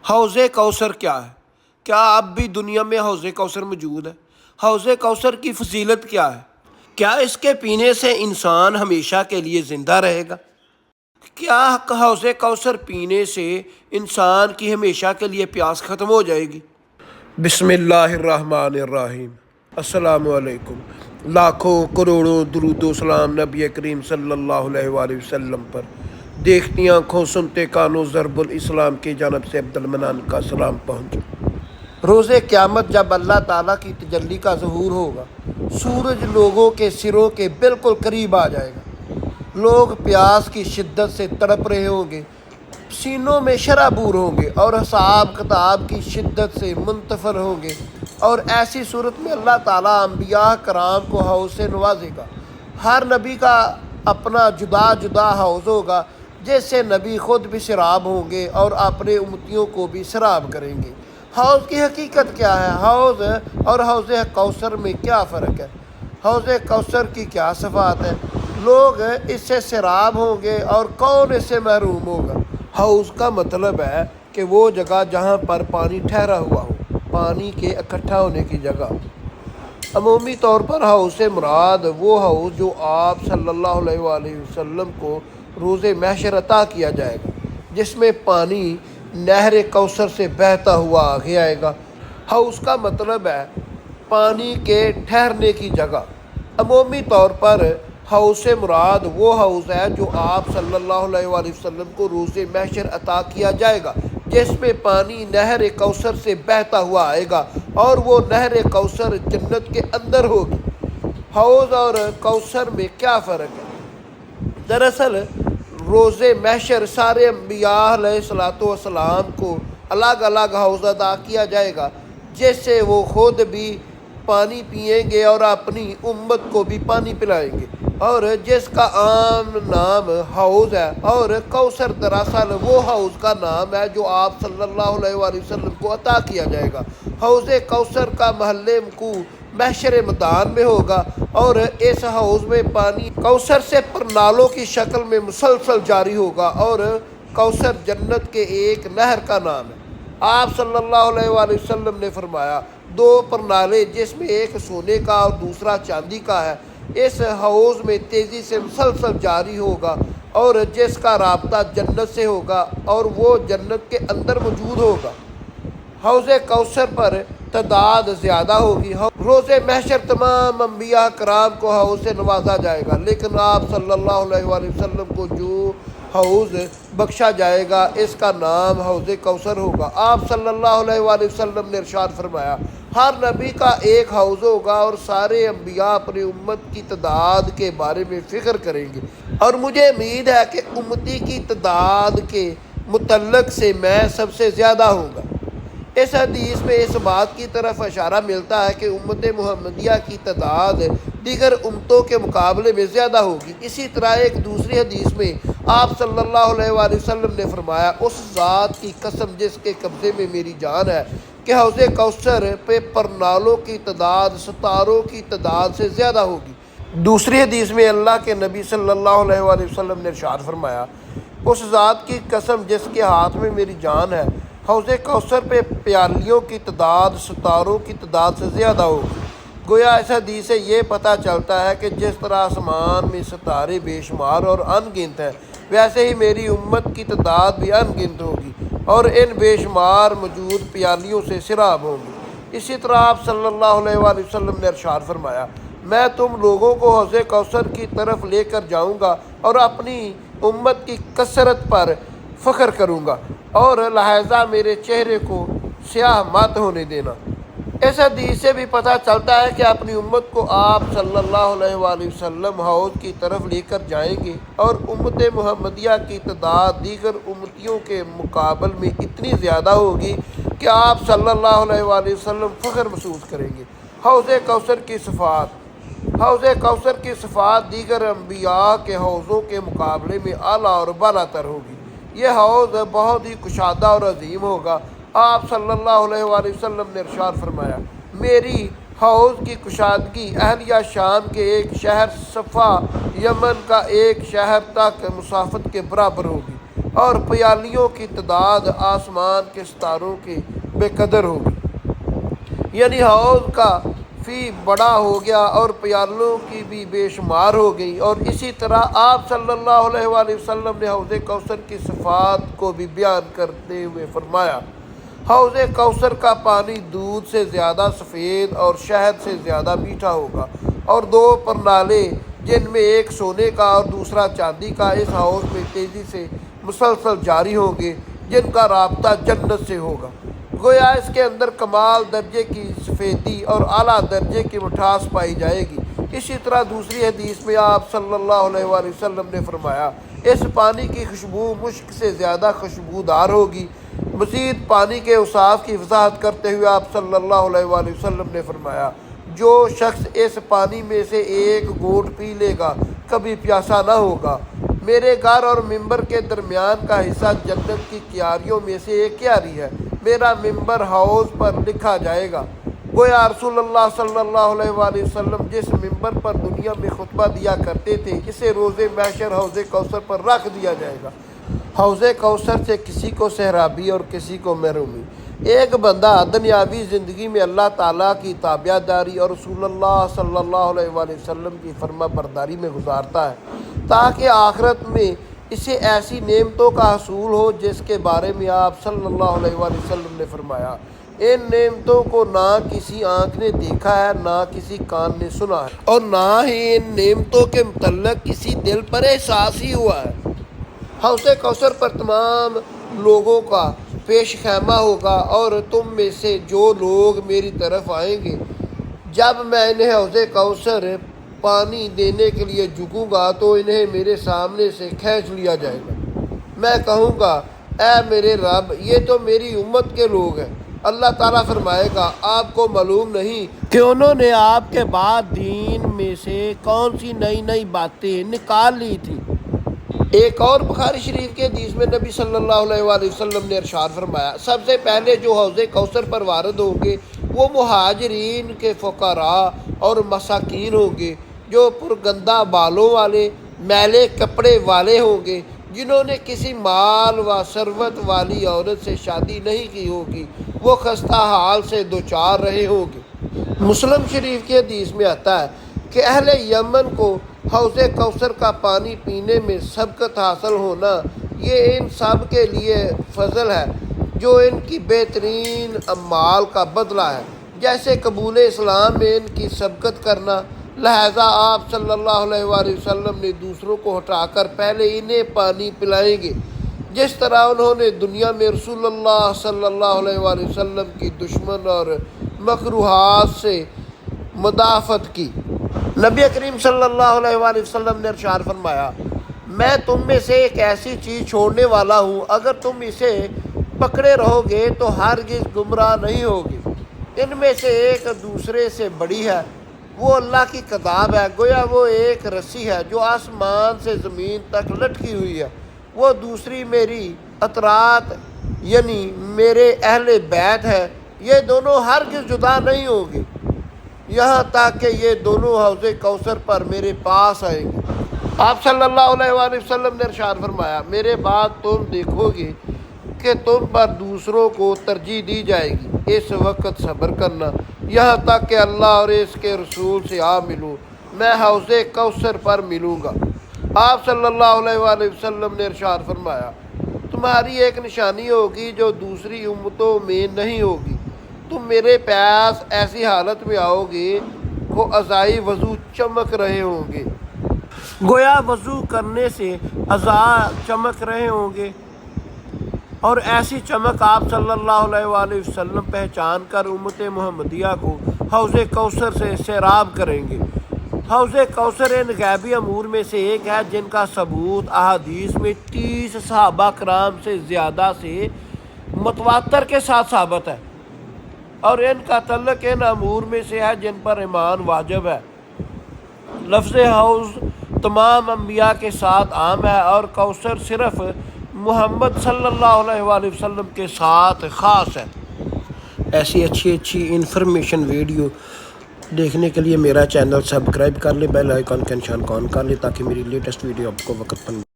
حوض کوثر کیا ہے؟ کیا اب بھی دنیا میں حوض کوثر موجود ہے؟ حوض کوثر کی فضیلت کیا ہے؟ کیا اس کے پینے سے انسان ہمیشہ کے لیے زندہ رہے گا؟ کیا حوض کوثر پینے سے انسان کی ہمیشہ کے لیے پیاس ختم ہو جائے گی؟ بسم اللہ الرحمن الرحیم۔ السلام علیکم۔ لاکھوں کروڑوں درود و سلام نبی کریم صلی اللہ علیہ وآلہ وسلم پر۔ دیکھتی آنکھوں سنتے کانوں ضرب الاسلام کی جانب سے عبد المنان کا سلام پہنچا۔ روز قیامت جب اللہ تعالیٰ کی تجلی کا ظہور ہوگا، سورج لوگوں کے سروں کے بالکل قریب آ جائے گا۔ لوگ پیاس کی شدت سے تڑپ رہے ہوں گے، سینوں میں شرابور ہوں گے اور حساب کتاب کی شدت سے منتفر ہوں گے، اور ایسی صورت میں اللہ تعالیٰ انبیاء کرام کو حوض سے نوازے گا۔ ہر نبی کا اپنا جدا جدا حوض ہوگا، جس سے نبی خود بھی سراب ہوں گے اور اپنے امتیوں کو بھی سراب کریں گے۔ حوض کی حقیقت کیا ہے؟ حوض اور حوض کوثر میں کیا فرق ہے؟ حوض کوثر کی کیا صفات ہے؟ لوگ اس سے سراب ہوں گے اور کون اس سے محروم ہوگا؟ حوض کا مطلب ہے کہ وہ جگہ جہاں پر پانی ٹھہرا ہوا ہو، پانی کے اکٹھا ہونے کی جگہ۔ عمومی طور پر حوض سے مراد وہ حوض جو آپ صلی اللہ علیہ وآلہ وسلم کو روز محشر عطا کیا جائے گا، جس میں پانی نہر کوثر سے بہتا ہوا آگے آئے گا۔ حوض کا مطلب ہے پانی کے ٹھہرنے کی جگہ۔ عمومی طور پر حوض سے مراد وہ حوض ہے جو آپ صلی اللہ علیہ وآلہ وسلم کو روز محشر عطا کیا جائے گا، جس میں پانی نہر کوثر سے بہتا ہوا آئے گا، اور وہ نہر کوثر جنت کے اندر ہوگی۔ حوض اور کوثر میں کیا فرق ہے؟ دراصل روز محشر سارے انبیاء علیہ السلام کو الگ الگ حوض عطا کیا جائے گا، جس سے وہ خود بھی پانی پئیں گے اور اپنی امت کو بھی پانی پلائیں گے، اور جس کا عام نام حوض ہے، اور کوثر دراصل وہ حوض کا نام ہے جو آپ صلی اللہ علیہ وآلہ وسلم کو عطا کیا جائے گا۔ حوض کوثر کا محل وقوع محشر میدان میں ہوگا، اور اس حوض میں پانی کوثر سے پرنالوں کی شکل میں مسلسل جاری ہوگا، اور کوثر جنت کے ایک نہر کا نام ہے۔ آپ صلی اللہ علیہ وآلہ وسلم نے فرمایا، دو پرنالے جس میں ایک سونے کا اور دوسرا چاندی کا ہے، اس حوض میں تیزی سے مسلسل جاری ہوگا، اور جس کا رابطہ جنت سے ہوگا، اور وہ جنت کے اندر موجود ہوگا۔ حوض کوثر پر تعداد زیادہ ہوگی۔ روز محشر تمام انبیاء کرام کو حوض سے نوازا جائے گا، لیکن آپ صلی اللہ علیہ وآلہ وسلم کو جو حوض بخشا جائے گا، اس کا نام حوض کوثر ہوگا۔ آپ صلی اللہ علیہ وآلہ وسلم نے ارشاد فرمایا، ہر نبی کا ایک حوض ہوگا، اور سارے انبیاء اپنی امت کی تعداد کے بارے میں فکر کریں گے، اور مجھے امید ہے کہ امتی کی تعداد کے متعلق سے میں سب سے زیادہ ہوں گا۔ اس حدیث میں اس بات کی طرف اشارہ ملتا ہے کہ امت محمدیہ کی تعداد دیگر امتوں کے مقابلے میں زیادہ ہوگی۔ اسی طرح ایک دوسری حدیث میں آپ صلی اللہ علیہ وآلہ وسلم نے فرمایا، اس ذات کی قسم جس کے قبضے میں میری جان ہے، کہ حوض کوثر پہ پرنالوں کی تعداد ستاروں کی تعداد سے زیادہ ہوگی۔ دوسری حدیث میں اللہ کے نبی صلی اللہ علیہ وآلہ وسلم نے ارشاد فرمایا، اس ذات کی قسم جس کے ہاتھ میں میری جان ہے، حوض کوثر پہ پیالیوں کی تعداد ستاروں کی تعداد سے زیادہ ہوگی۔ گویا اس حدیث سے یہ پتہ چلتا ہے کہ جس طرح آسمان میں ستارے بے شمار اور ان گنت ہیں، ویسے ہی میری امت کی تعداد بھی ان گنت ہوگی، اور ان بے شمار موجود پیالیوں سے سراب ہوں گی۔ اسی طرح آپ صلی اللہ علیہ وآلہ وسلم نے ارشاد فرمایا، میں تم لوگوں کو حوض کوثر کی طرف لے کر جاؤں گا، اور اپنی امت کی کثرت پر فخر کروں گا، اور لہذا میرے چہرے کو سیاہ مت ہونے دینا۔ اس حدیث سے بھی پتہ چلتا ہے کہ اپنی امت کو آپ صلی اللہ علیہ وآلہ وسلم حوض کی طرف لے کر جائیں گے، اور امت محمدیہ کی تعداد دیگر امتیوں کے مقابل میں اتنی زیادہ ہوگی کہ آپ صلی اللہ علیہ وآلہ وسلم فخر محسوس کریں گے۔ حوض کوثر کی صفات۔ حوض کوثر کی صفات دیگر انبیاء کے حوضوں کے مقابلے میں اعلیٰ اور بالا تر ہوگی۔ یہ حوض بہت ہی کشادہ اور عظیم ہوگا۔ آپ صلی اللہ علیہ وآلہ وسلم نے ارشاد فرمایا، میری حوض کی کشادگی اہلیہ شام کے ایک شہر صفا یمن کا ایک شہر تک مسافت کے برابر ہوگی۔ اور پیالیوں کی تعداد آسمان کے ستاروں کے بے قدر ہوگی، یعنی حوض کا فی بڑا ہو گیا اور پیالوں کی بھی بے شمار ہو گئی۔ اور اسی طرح آپ صلی اللہ علیہ وآلہ وسلم نے حوض کوثر کی صفات کو بھی بیان کرتے ہوئے فرمایا، حوض کوثر کا پانی دودھ سے زیادہ سفید اور شہد سے زیادہ میٹھا ہوگا، اور دو پرنالے جن میں ایک سونے کا اور دوسرا چاندی کا اس حوض میں تیزی سے مسلسل جاری ہوں گے، جن کا رابطہ جنت سے ہوگا۔ گویا اس کے اندر کمال درجے کی سفیدی اور اعلیٰ درجے کی مٹھاس پائی جائے گی۔ اسی طرح دوسری حدیث میں آپ صلی اللہ علیہ وآلہ وسلم نے فرمایا، اس پانی کی خوشبو مشک سے زیادہ خوشبودار ہوگی۔ مزید پانی کے اوصاف کی وضاحت کرتے ہوئے آپ صلی اللہ علیہ وآلہ وسلم نے فرمایا، جو شخص اس پانی میں سے ایک گھونٹ پی لے گا کبھی پیاسا نہ ہوگا۔ میرے گھر اور ممبر کے درمیان کا حصہ جنت کی کیاریوں میں سے ایک کیاری ہے، میرا ممبر حوض پر لکھا جائے گا۔ گویا رسول اللہ صلی اللہ علیہ وآلہ وسلم جس ممبر پر دنیا میں خطبہ دیا کرتے تھے، اسے روز محشر حوض کوثر پر رکھ دیا جائے گا۔ حوض کوثر سے کسی کو سہرابی اور کسی کو محرومی۔ ایک بندہ دنیاوی زندگی میں اللہ تعالیٰ کی تابع داری اور رسول اللہ صلی اللہ علیہ وآلہ وسلم کی فرما برداری میں گزارتا ہے، تاکہ آخرت میں اسے ایسی نعمتوں کا حصول ہو جس کے بارے میں آپ صلی اللہ علیہ وآلہ وسلم نے فرمایا، ان نعمتوں کو نہ کسی آنکھ نے دیکھا ہے، نہ کسی کان نے سنا ہے، اور نہ ہی ان نعمتوں کے متعلق کسی دل پر احساس ہی ہوا ہے۔ حوض کوثر پر تمام لوگوں کا پیش خیمہ ہوگا، اور تم میں سے جو لوگ میری طرف آئیں گے، جب میں انہیں حوض کوثر پانی دینے کے لیے جھکوں گا تو انہیں میرے سامنے سے کھینچ لیا جائے گا۔ میں کہوں گا، اے میرے رب، یہ تو میری امت کے لوگ ہیں۔ اللہ تعالیٰ فرمائے گا، آپ کو معلوم نہیں کہ انہوں نے آپ کے بعد دین میں سے کون سی نئی نئی باتیں نکال لی تھی۔ ایک اور بخاری شریف کے حدیث میں نبی صلی اللہ علیہ وآلہ وسلم نے ارشاد فرمایا، سب سے پہلے جو حوض کوثر پر وارد ہوں گے وہ مہاجرین کے فقراء اور مساکین ہوں گے، جو پرگندہ بالوں والے میلے کپڑے والے ہوں گے، جنہوں نے کسی مال و ثروت والی عورت سے شادی نہیں کی ہوگی، وہ خستہ حال سے دوچار رہے ہوں گے۔ مسلم شریف کی حدیث میں آتا ہے کہ اہل یمن کو حوض کوثر کا پانی پینے میں سبقت حاصل ہونا یہ ان سب کے لیے فضل ہے جو ان کی بہترین اعمال کا بدلہ ہے، جیسے قبول اسلام میں ان کی سبقت کرنا۔ لہذا آپ صلی اللہ علیہ وآلہ وسلم نے دوسروں کو ہٹا کر پہلے انہیں پانی پلائیں گے، جس طرح انہوں نے دنیا میں رسول اللہ صلی اللہ علیہ وآلہ وسلم کی دشمن اور مکروہات سے مدافعت کی۔ نبی کریم صلی اللہ علیہ وآلہ وسلم نے ارشاد فرمایا، میں تم میں سے ایک ایسی چیز چھوڑنے والا ہوں، اگر تم اسے پکڑے رہو گے تو ہرگز گمراہ نہیں ہوگے۔ ان میں سے ایک دوسرے سے بڑی ہے، وہ اللہ کی کتاب ہے، گویا وہ ایک رسی ہے جو آسمان سے زمین تک لٹکی ہوئی ہے۔ وہ دوسری میری اطراط یعنی میرے اہل بیت ہے، یہ دونوں ہرگز جدا نہیں ہوں گے یہاں تک کہ یہ دونوں حوض کوثر پر میرے پاس آئیں گے۔ آپ صلی اللہ علیہ وآلہ وسلم نے ارشاد فرمایا، میرے بعد تم دیکھو گے کہ تم پر دوسروں کو ترجیح دی جائے گی، اس وقت صبر کرنا یہاں تک کہ اللہ اور اس کے رسول سے آ ملوں، میں حوض کوثر پر ملوں گا۔ آپ صلی اللہ علیہ وآلہ وسلم نے ارشاد فرمایا، تمہاری ایک نشانی ہوگی جو دوسری امتوں میں نہیں ہوگی، تم میرے پاس ایسی حالت میں آؤ گے کہ اعضائے وضو چمک رہے ہوں گے، گویا وضو کرنے سے اعضاء چمک رہے ہوں گے، اور ایسی چمک آپ صلی اللہ علیہ وآلہ وسلم پہچان کر امت محمدیہ کو حوض کوثر سے سیراب کریں گے۔ حوض کوثر ان غیبی امور میں سے ایک ہے جن کا ثبوت احادیث میں 30 صحابہ کرام سے زیادہ سے متواتر کے ساتھ ثابت ہے، اور ان کا تعلق ان امور میں سے ہے جن پر ایمان واجب ہے۔ لفظ حوض تمام انبیاء کے ساتھ عام ہے، اور کوثر صرف محمد صلی اللہ علیہ وآلہ وسلم کے ساتھ خاص ہے۔ ایسی اچھی انفارمیشن ویڈیو دیکھنے کے لیے میرا چینل سبسکرائب کر لیں، بیل آئیکن کا نشان آن کر لیں تاکہ میری لیٹسٹ ویڈیو آپ کو وقت پر